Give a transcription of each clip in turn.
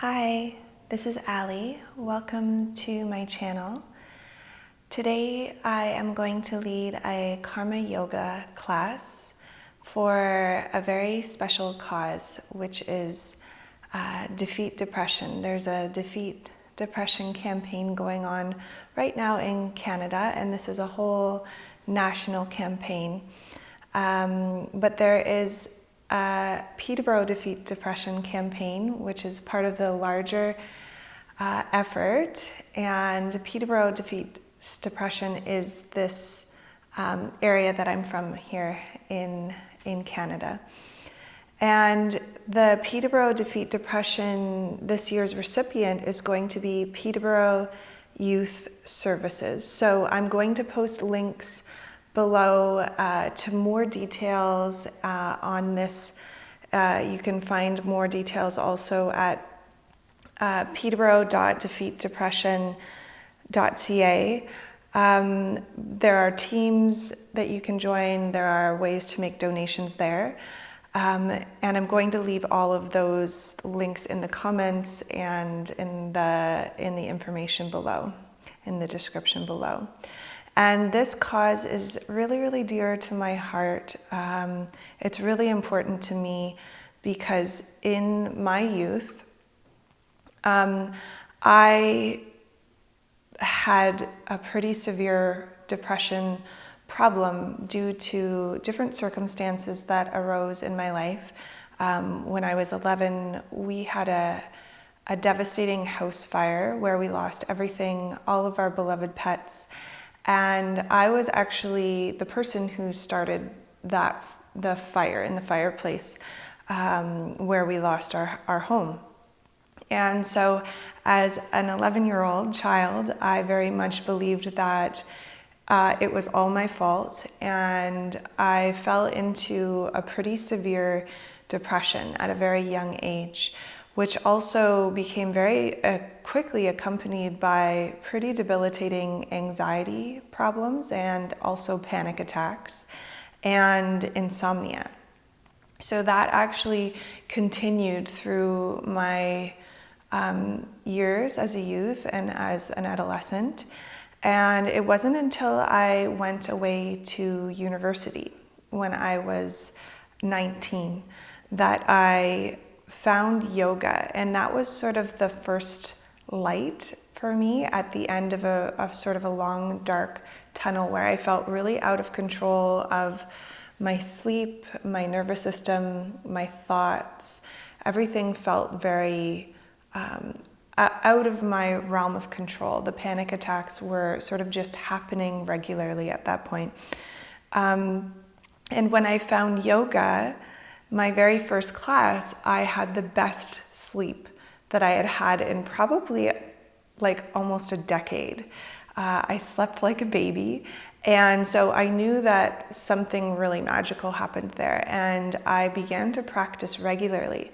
Hi, this is Ali. Welcome to my channel. Today I am going to lead a karma yoga class for a very special cause, which is Defeat Depression. There's a Defeat Depression campaign going on right now in Canada, and this is a whole national campaign. But there is a Peterborough Defeat Depression campaign, which is part of the larger effort. And Peterborough Defeat Depression is this area that I'm from here in Canada. And the Peterborough Defeat Depression, this year's recipient is going to be Peterborough Youth Services. So I'm going to post links below to more details on this. You can find more details also at peterborough.defeatdepression.ca. There are teams that you can join. There are ways to make donations there. And I'm going to leave all of those links in the comments and in the information below, in the description below. And this cause is really, really dear to my heart. It's really important to me because in my youth, I had a pretty severe depression problem due to different circumstances that arose in my life. When I was 11, we had a devastating house fire where we lost everything, all of our beloved pets. And I was actually the person who started the fire in the fireplace where we lost our home. And so as an 11-year-old child, I very much believed that it was all my fault, and I fell into a pretty severe depression at a very young age, which also became very quickly accompanied by pretty debilitating anxiety problems and also panic attacks and insomnia. So that actually continued through my years as a youth and as an adolescent. And it wasn't until I went away to university when I was 19 that I found yoga, and that was sort of the first light for me at the end of sort of a long dark tunnel where I felt really out of control of my sleep, my nervous system, my thoughts. Everything felt very out of my realm of control. The panic attacks were sort of just happening regularly at that point. And when I found yoga, my very first class, I had the best sleep that I had had in probably like almost a decade. I slept like a baby. And so I knew that something really magical happened there. And I began to practice regularly.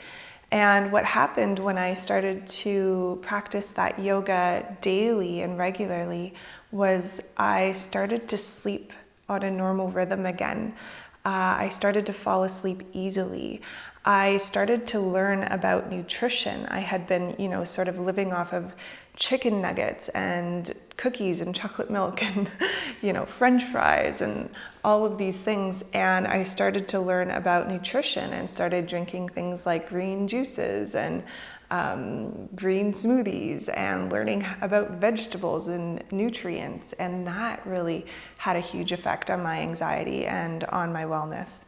And what happened when I started to practice that yoga daily and regularly was I started to sleep on a normal rhythm again. I started to fall asleep easily. I started to learn about nutrition. I had been, sort of living off of chicken nuggets and cookies and chocolate milk and, French fries and all of these things. And I started to learn about nutrition and started drinking things like green juices and green smoothies and learning about vegetables and nutrients. And that really had a huge effect on my anxiety and on my wellness.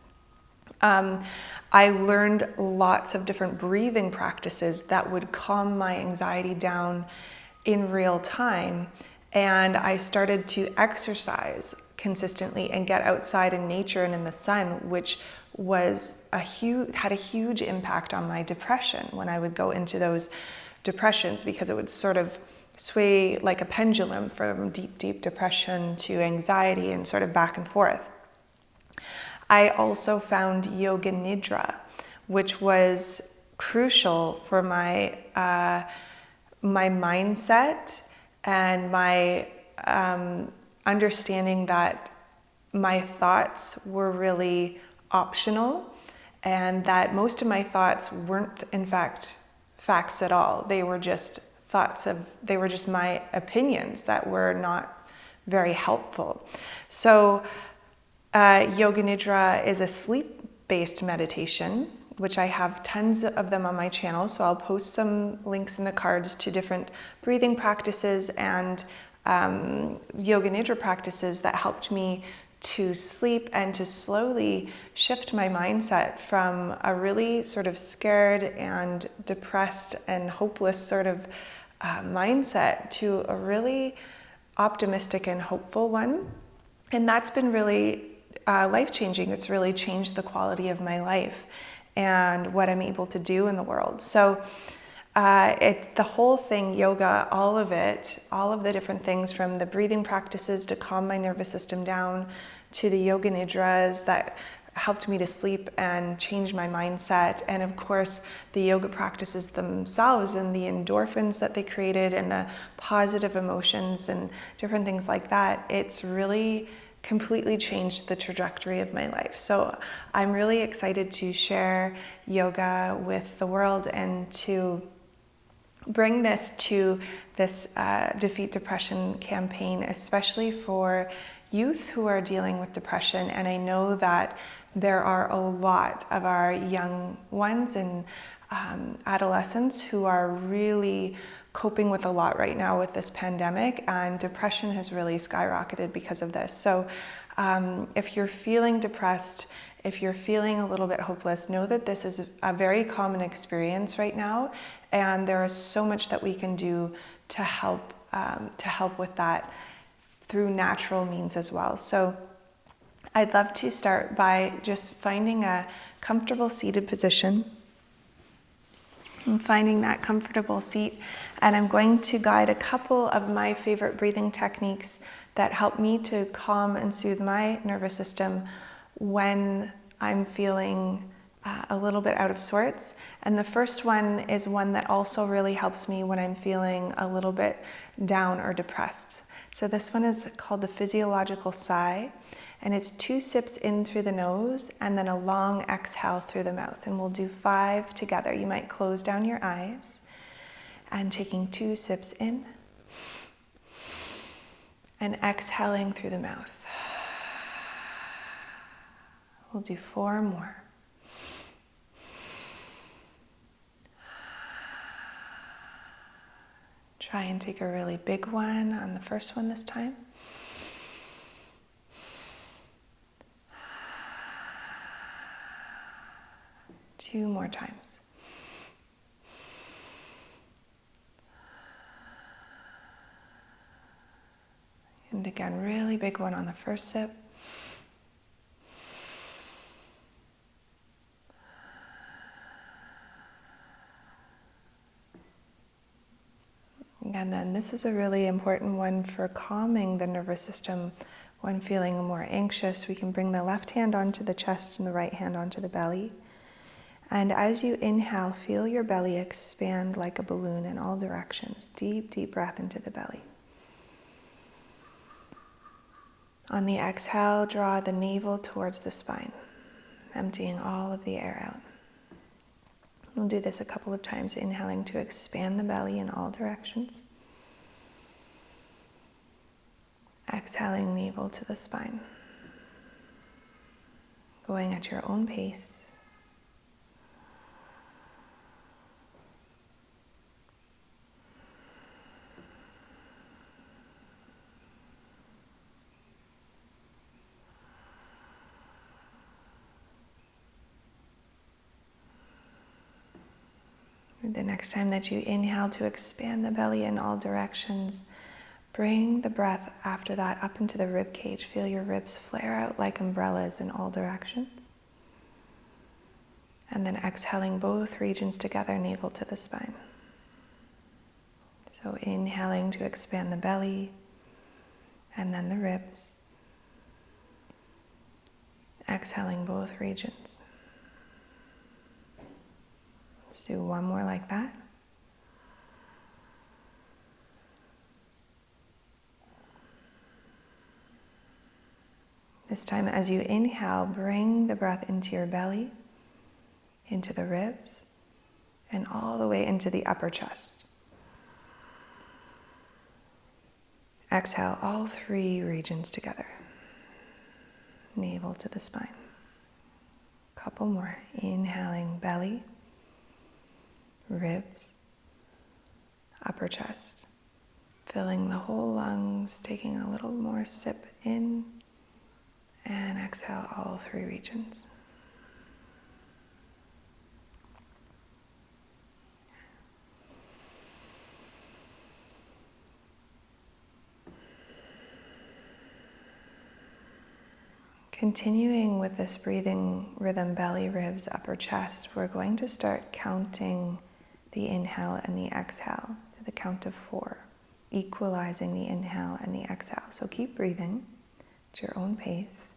I learned lots of different breathing practices that would calm my anxiety down in real time. And I started to exercise consistently and get outside in nature and in the sun, which had a huge impact on my depression when I would go into those depressions, because it would sort of sway like a pendulum from deep, deep depression to anxiety and sort of back and forth. I also found Yoga Nidra, which was crucial for my mindset and my understanding that my thoughts were really optional, and that most of my thoughts weren't in fact facts at all. They were just they were just my opinions that were not very helpful. So Yoga Nidra is a sleep-based meditation, which I have tons of them on my channel. So I'll post some links in the cards to different breathing practices and Yoga Nidra practices that helped me to sleep and to slowly shift my mindset from a really sort of scared and depressed and hopeless sort of mindset to a really optimistic and hopeful one. And that's been really life-changing. It's really changed the quality of my life and what I'm able to do in the world. So the whole thing, yoga, all of it, all of the different things, from the breathing practices to calm my nervous system down, to the yoga nidras that helped me to sleep and change my mindset, and of course the yoga practices themselves and the endorphins that they created and the positive emotions and different things like that. It's really completely changed the trajectory of my life. So I'm really excited to share yoga with the world and to bring this to this Defeat Depression campaign, especially for youth who are dealing with depression. And I know that there are a lot of our young ones and adolescents who are really coping with a lot right now with this pandemic, and depression has really skyrocketed because of this. So if you're feeling depressed, if you're feeling a little bit hopeless, know that this is a very common experience right now, and there is so much that we can do to help with that through natural means as well. So I'd love to start by just finding a comfortable seated position. I'm finding that comfortable seat, and I'm going to guide a couple of my favorite breathing techniques that help me to calm and soothe my nervous system when I'm feeling a little bit out of sorts. And the first one is one that also really helps me when I'm feeling a little bit down or depressed. So this one is called the physiological sigh, and it's 2 sips in through the nose and then a long exhale through the mouth. And we'll do 5 together. You might close down your eyes and taking 2 sips in and exhaling through the mouth. We'll do 4 more. Try and take a really big one on the first one this time. Two more times. And again, really big one on the first sip. And then this is a really important one for calming the nervous system when feeling more anxious. We can bring the left hand onto the chest and the right hand onto the belly. And as you inhale, feel your belly expand like a balloon in all directions. Deep, deep breath into the belly. On the exhale, draw the navel towards the spine, emptying all of the air out. We'll do this a couple of times, inhaling to expand the belly in all directions. Exhaling, navel to the spine. Going at your own pace. The next time that you inhale to expand the belly in all directions, bring the breath after that up into the rib cage. Feel your ribs flare out like umbrellas in all directions. And then exhaling both regions together, navel to the spine. So inhaling to expand the belly and then the ribs. Exhaling both regions. Let's do one more like that. This time, as you inhale, bring the breath into your belly, into the ribs, and all the way into the upper chest. Exhale all three regions together. Navel to the spine. Couple more. Inhaling belly, ribs, upper chest. Filling the whole lungs, taking a little more sip in, and exhale all three regions. Continuing with this breathing rhythm, belly, ribs, upper chest, we're going to start counting the inhale and the exhale to the count of 4, equalizing the inhale and the exhale. So keep breathing at your own pace.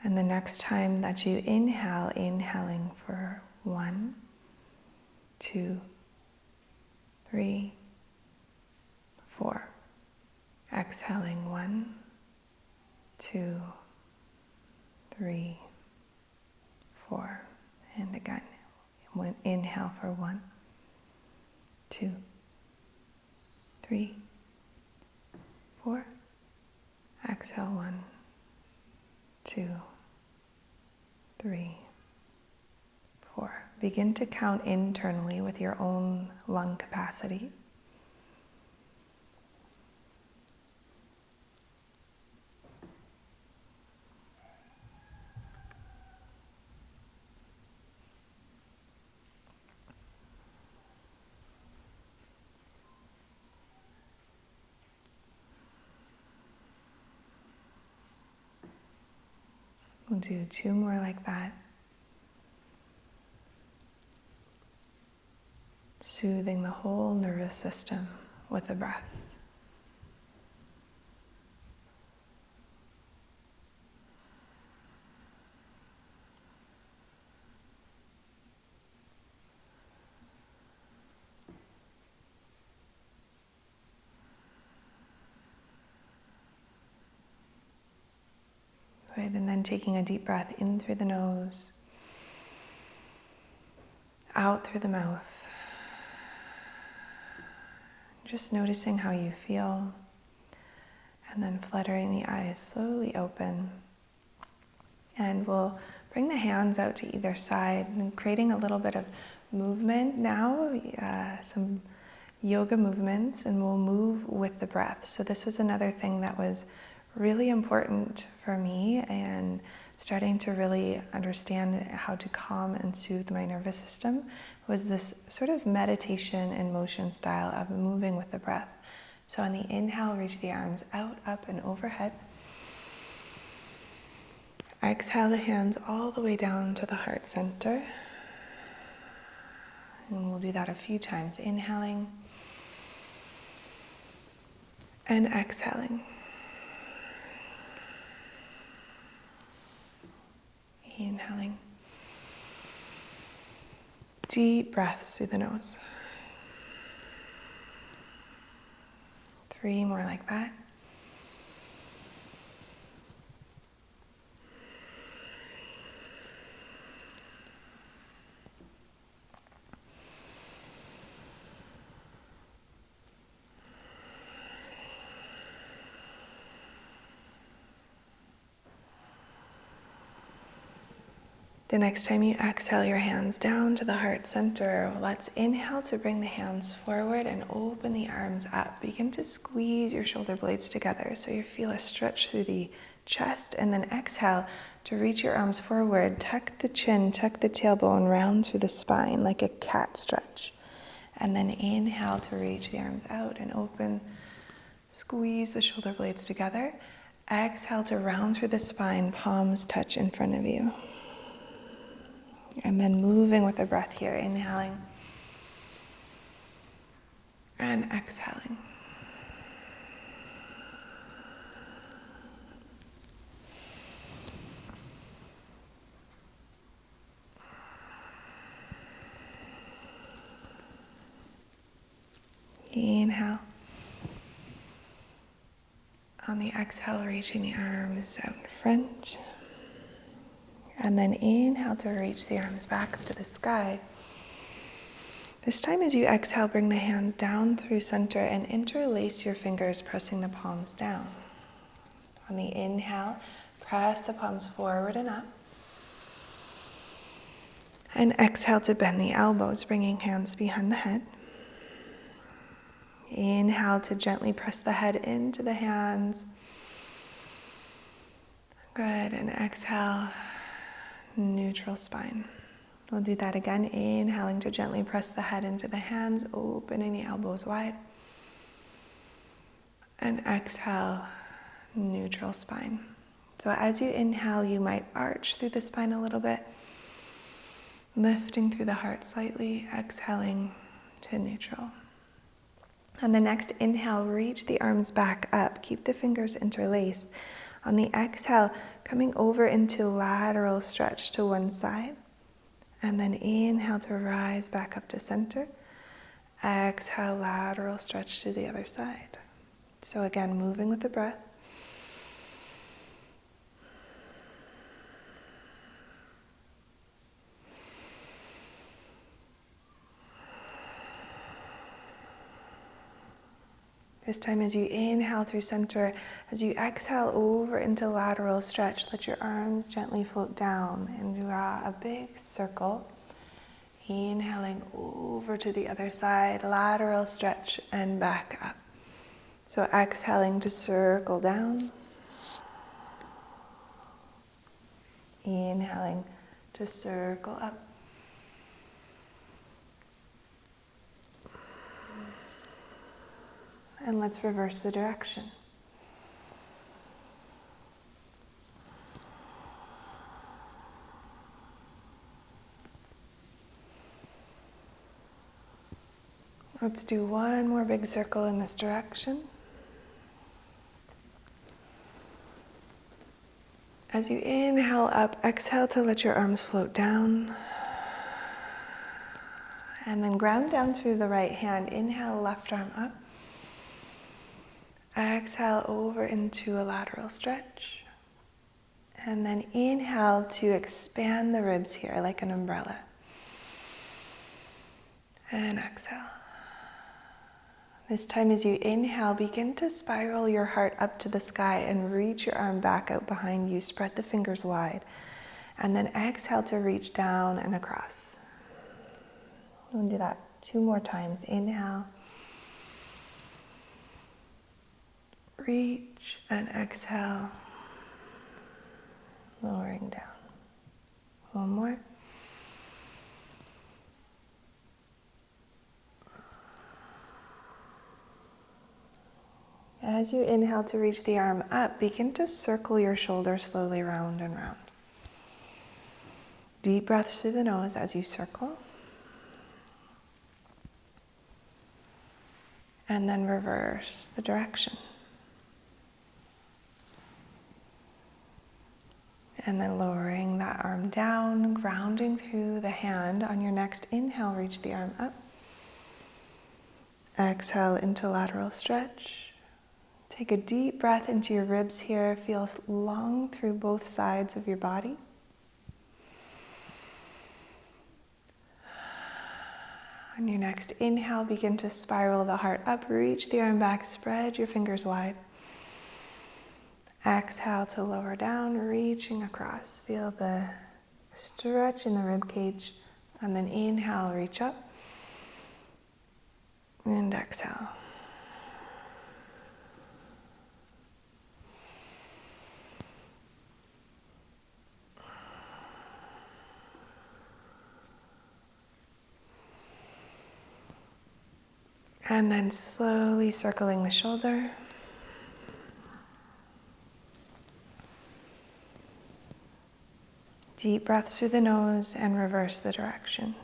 And the next time that you inhale, inhaling for 1, 2, 3, 4. Exhaling 1, 2, 3, 4. And again, inhale for 1, 2, 3, 4. Exhale 1, 2, 3, 4. Begin to count internally with your own lung capacity. We'll do 2 more like that. Soothing the whole nervous system with the breath. Good, and then taking a deep breath in through the nose, out through the mouth. Just noticing how you feel, and then fluttering the eyes slowly open. And we'll bring the hands out to either side and creating a little bit of movement now, some yoga movements, and we'll move with the breath. So this was another thing that was really important for me, and starting to really understand how to calm and soothe my nervous system was this sort of meditation and motion style of moving with the breath. So on the inhale, reach the arms out, up, and overhead. Exhale the hands all the way down to the heart center. And we'll do that a few times. Inhaling and exhaling. Inhaling. Deep breaths through the nose. 3 more like that. The next time you exhale your hands down to the heart center, let's inhale to bring the hands forward and open the arms up. Begin to squeeze your shoulder blades together so you feel a stretch through the chest, and then exhale to reach your arms forward. Tuck the chin, tuck the tailbone, round through the spine like a cat stretch. And then inhale to reach the arms out and open. Squeeze the shoulder blades together. Exhale to round through the spine, palms touch in front of you. And then moving with the breath here, inhaling and exhaling. Inhale. On the exhale, reaching the arms out in front. And then inhale to reach the arms back up to the sky. This time as you exhale, bring the hands down through center and interlace your fingers, pressing the palms down. On the inhale, press the palms forward and up. And exhale to bend the elbows, bringing hands behind the head. Inhale to gently press the head into the hands. Good, and exhale, neutral spine. We'll do that again, inhaling to gently press the head into the hands, opening the elbows wide. And exhale, neutral spine. So as you inhale, you might arch through the spine a little bit, lifting through the heart slightly, exhaling to neutral. On the next inhale, reach the arms back up. Keep the fingers interlaced. On the exhale, coming over into lateral stretch to one side. And then inhale to rise back up to center. Exhale, lateral stretch to the other side. So again, moving with the breath. This time as you inhale through center, as you exhale over into lateral stretch, let your arms gently float down and draw a big circle. Inhaling over to the other side, lateral stretch and back up. So exhaling to circle down. Inhaling to circle up. And let's reverse the direction. Let's do one more big circle in this direction. As you inhale up, exhale to let your arms float down. And then ground down through the right hand. Inhale, left arm up. Exhale over into a lateral stretch. And then inhale to expand the ribs here like an umbrella. And exhale. This time as you inhale, begin to spiral your heart up to the sky and reach your arm back out behind you. Spread the fingers wide. And then exhale to reach down and across. We'll do that 2 more times. Inhale. Reach and exhale. Lowering down. One more. As you inhale to reach the arm up, begin to circle your shoulders slowly round and round. Deep breaths through the nose as you circle. And then reverse the direction. And then lowering that arm down, grounding through the hand. On your next inhale, reach the arm up. Exhale into lateral stretch. Take a deep breath into your ribs here. Feel long through both sides of your body. On your next inhale, begin to spiral the heart up. Reach the arm back, spread your fingers wide. Exhale to lower down, reaching across. Feel the stretch in the rib cage. And then inhale, reach up. And exhale. And then slowly circling the shoulder. Deep breaths through the nose and reverse the direction.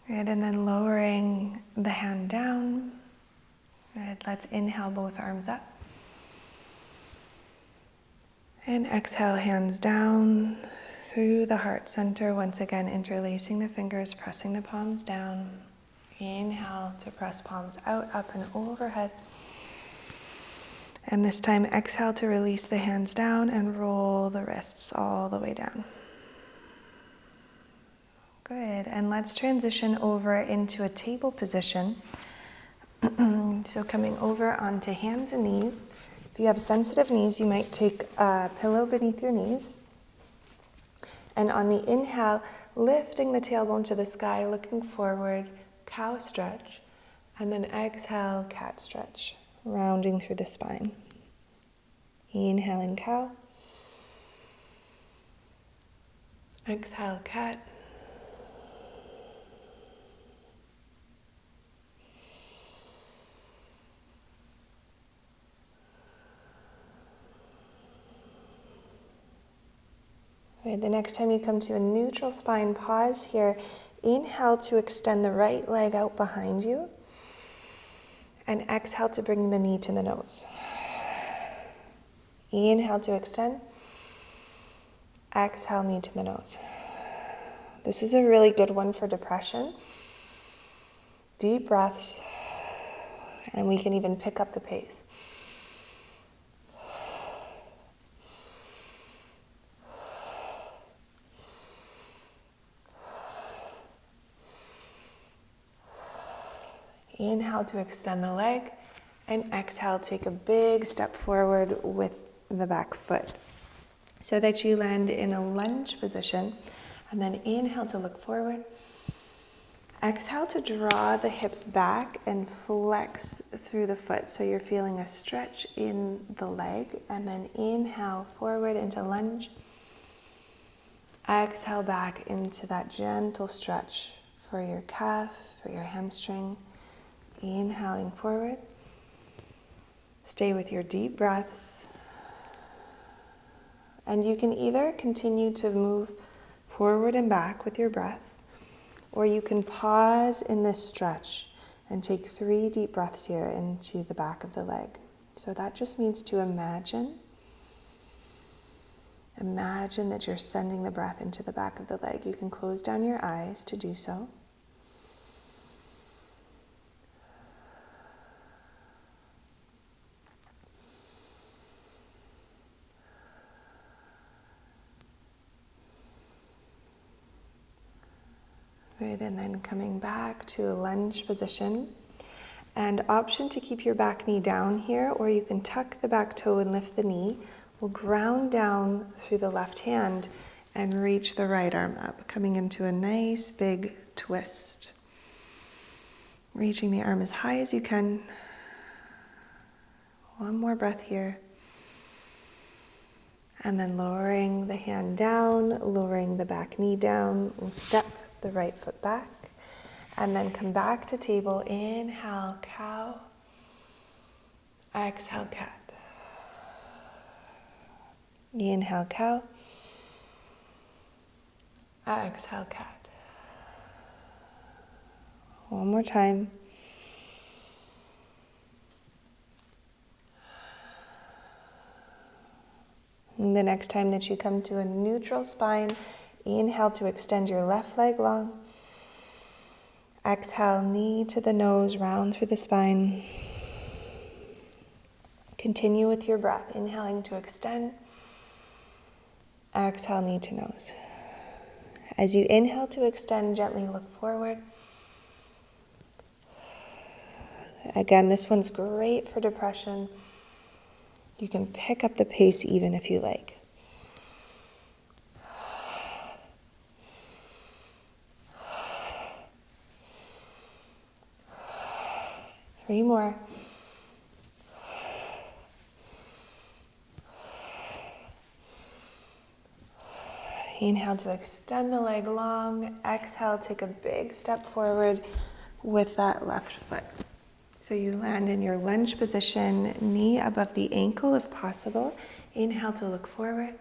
Good, and then lowering the hand down. Good, let's inhale both arms up. And exhale, hands down through the heart center. Once again, interlacing the fingers, pressing the palms down. Inhale to press palms out, up and overhead. And this time, exhale to release the hands down and roll the wrists all the way down. Good, and let's transition over into a table position. So coming over onto hands and knees. If you have sensitive knees, you might take a pillow beneath your knees. And on the inhale, lifting the tailbone to the sky, looking forward, cow stretch. And then exhale, cat stretch, rounding through the spine. Inhaling cow. Exhale, cat. All right, the next time you come to a neutral spine, pause here. Inhale to extend the right leg out behind you. And exhale to bring the knee to the nose. Inhale to extend. Exhale, knee to the nose. This is a really good one for depression. Deep breaths. And we can even pick up the pace. Inhale to extend the leg, and exhale, take a big step forward with the back foot so that you land in a lunge position. And then inhale to look forward. Exhale to draw the hips back and flex through the foot. So you're feeling a stretch in the leg. And then inhale forward into lunge. Exhale back into that gentle stretch for your calf, for your hamstring. Inhaling forward. Stay with your deep breaths. And you can either continue to move forward and back with your breath, or you can pause in this stretch and take 3 deep breaths here into the back of the leg. So that just means to imagine. Imagine that you're sending the breath into the back of the leg. You can close down your eyes to do so. Good, and then coming back to a lunge position. And option to keep your back knee down here, or you can tuck the back toe and lift the knee. We'll ground down through the left hand and reach the right arm up, coming into a nice big twist. Reaching the arm as high as you can. One more breath here. And then lowering the hand down, lowering the back knee down. We'll step the right foot back. And then come back to table. Inhale, cow. Exhale, cat. Inhale, cow. Exhale, cat. One more time. And the next time that you come to a neutral spine, inhale to extend your left leg long. Exhale, knee to the nose, round through the spine. Continue with your breath, inhaling to extend. Exhale, knee to nose. As you inhale to extend, gently look forward. Again, this one's great for depression. You can pick up the pace even if you like. Three more. Inhale to extend the leg long. Exhale, take a big step forward with that left foot. So you land in your lunge position, knee above the ankle if possible. Inhale to look forward.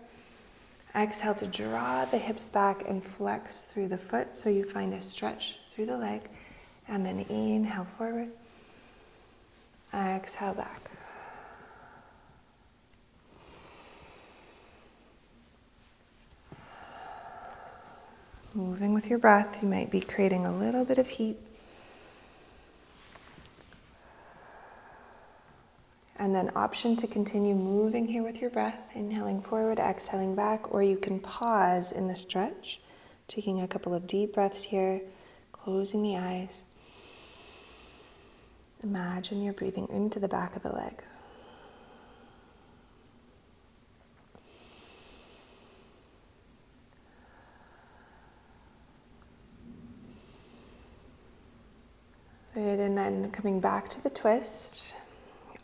Exhale to draw the hips back and flex through the foot so you find a stretch through the leg. And then inhale forward. Exhale back. Moving with your breath, you might be creating a little bit of heat. And then option to continue moving here with your breath, inhaling forward, exhaling back, or you can pause in the stretch, taking a couple of deep breaths here, closing the eyes. Imagine you're breathing into the back of the leg. Good, and then coming back to the twist.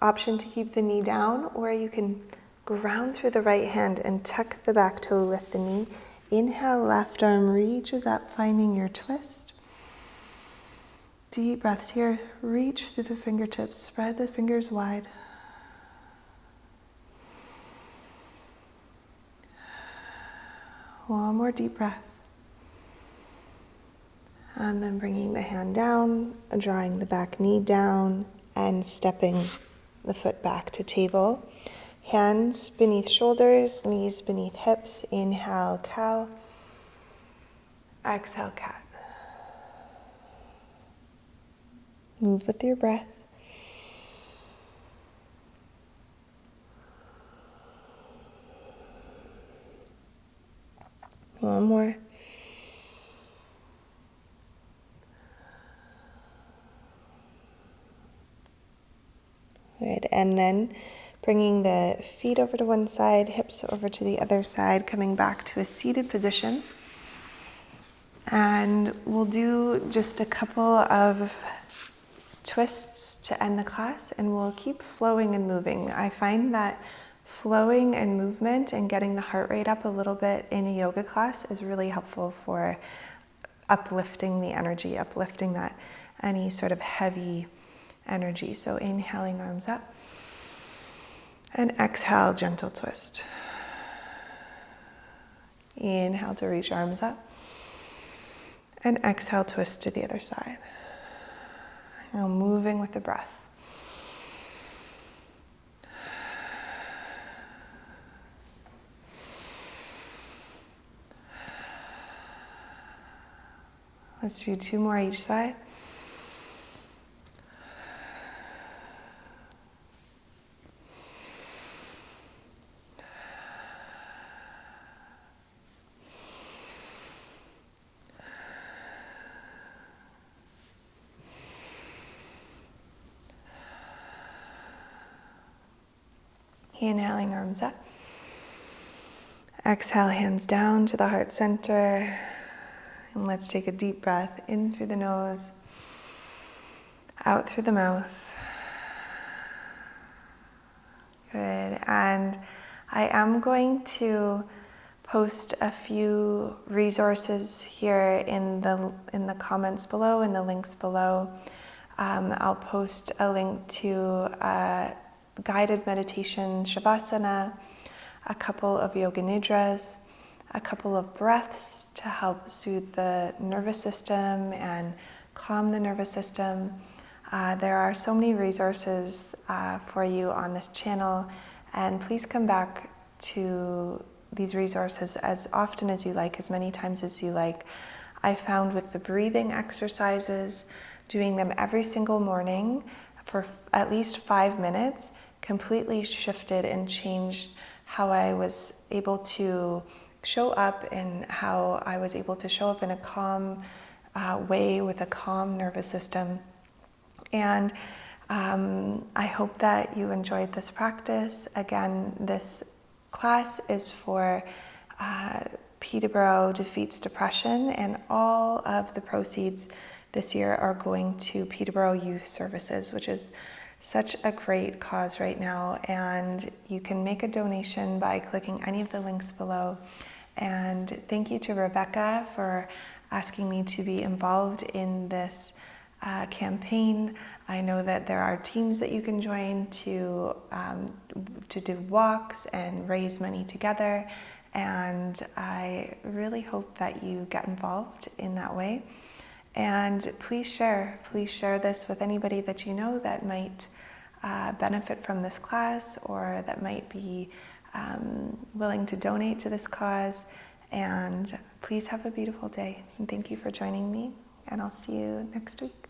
Option to keep the knee down, or you can ground through the right hand and tuck the back toe, lift the knee. Inhale, left arm reaches up, finding your twist. Deep breaths here. Reach through the fingertips, spread the fingers wide. One more deep breath. And then bringing the hand down, drawing the back knee down, and stepping the foot back to table. Hands beneath shoulders, knees beneath hips. Inhale, cow. Exhale, cat. Move with your breath. One more. Good, and then bringing the feet over to one side, hips over to the other side, coming back to a seated position. And we'll do just a couple of twists to end the class, and we'll keep flowing and moving. I find that flowing and movement and getting the heart rate up a little bit in a yoga class is really helpful for uplifting the energy, uplifting that any sort of heavy energy. So inhaling, arms up, and exhale, gentle twist. Inhale to reach arms up, and exhale, twist to the other side. Now moving with the breath. Let's do 2 more each side. Inhaling, arms up. Exhale, hands down to the heart center. And let's take a deep breath in through the nose, out through the mouth. Good. And I am going to post a few resources here in the comments below, in the links below. I'll post a link to guided meditation, Shavasana, a couple of yoga nidras, a couple of breaths to help soothe the nervous system and calm the nervous system. There are so many resources for you on this channel, and please come back to these resources as often as you like, as many times as you like. I found with the breathing exercises, doing them every single morning for at least 5 minutes, completely shifted and changed how I was able to show up and how I was able to show up in a calm way with a calm nervous system. And I hope that you enjoyed this practice. Again, this class is for Peterborough Defeats Depression, and all of the proceeds this year are going to Peterborough Youth Services, which is such a great cause right now. And you can make a donation by clicking any of the links below. And thank you to Rebecca for asking me to be involved in this campaign. I know that there are teams that you can join to do walks and raise money together, and I really hope that you get involved in that way. And please share this with anybody that you know that might benefit from this class, or that might be willing to donate to this cause. And please have a beautiful day. And thank you for joining me, and I'll see you next week.